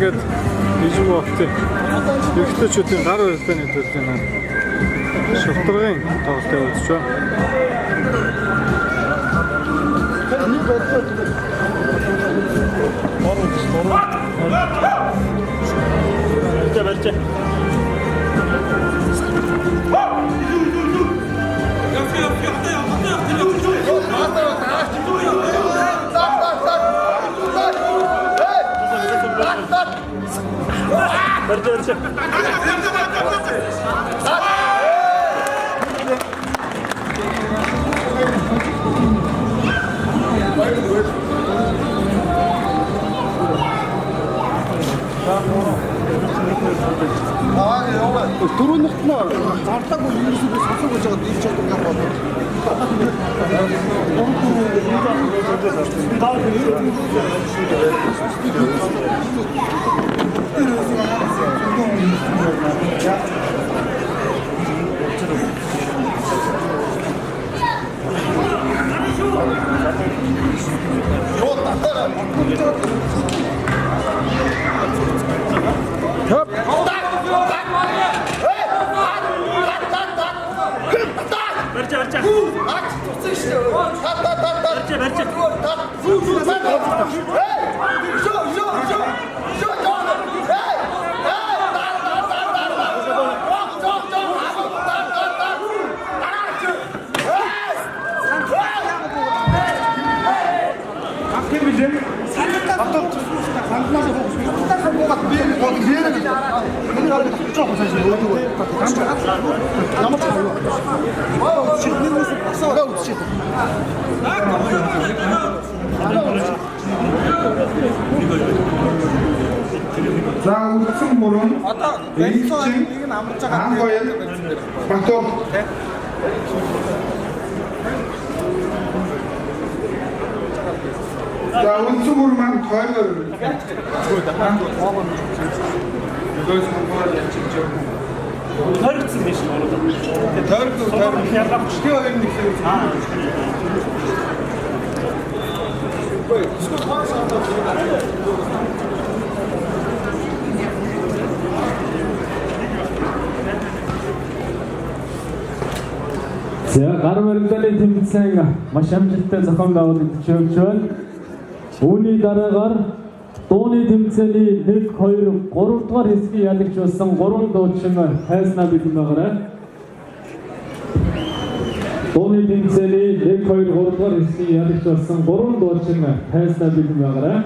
ингээд ижим бохтой эрхтэйчүүдийн гар барилдааны төлөвийн шалтгаан тоглолтыг үзэж байна. Дөрөв нутнаа зарлаагүй ерөөсөө сонсож байгаа дийч чаддаг юм байна. За үлдсэн мөрөн одоо нэг нь амарч байгаа Батор за үлдсэн мөрөн маань тойрол тойрогдсон биш үү? тойрол ялгамчтай хоёр нэг За гар барилдааны тэмцээн маш амжилттай зохион байгуулагдаж байна. Үүний дараагаар дууны тэмцээний 1, 2, 3 дугаар хэсгийг ялагч болсон 3 дуучин хайснаа бэлэн байгаарай. Дууны тэмцээний 1, 2, 3 дугаар хэсгийг ялагч болсон 3 дуучин хайснаа бэлэн байгаарай.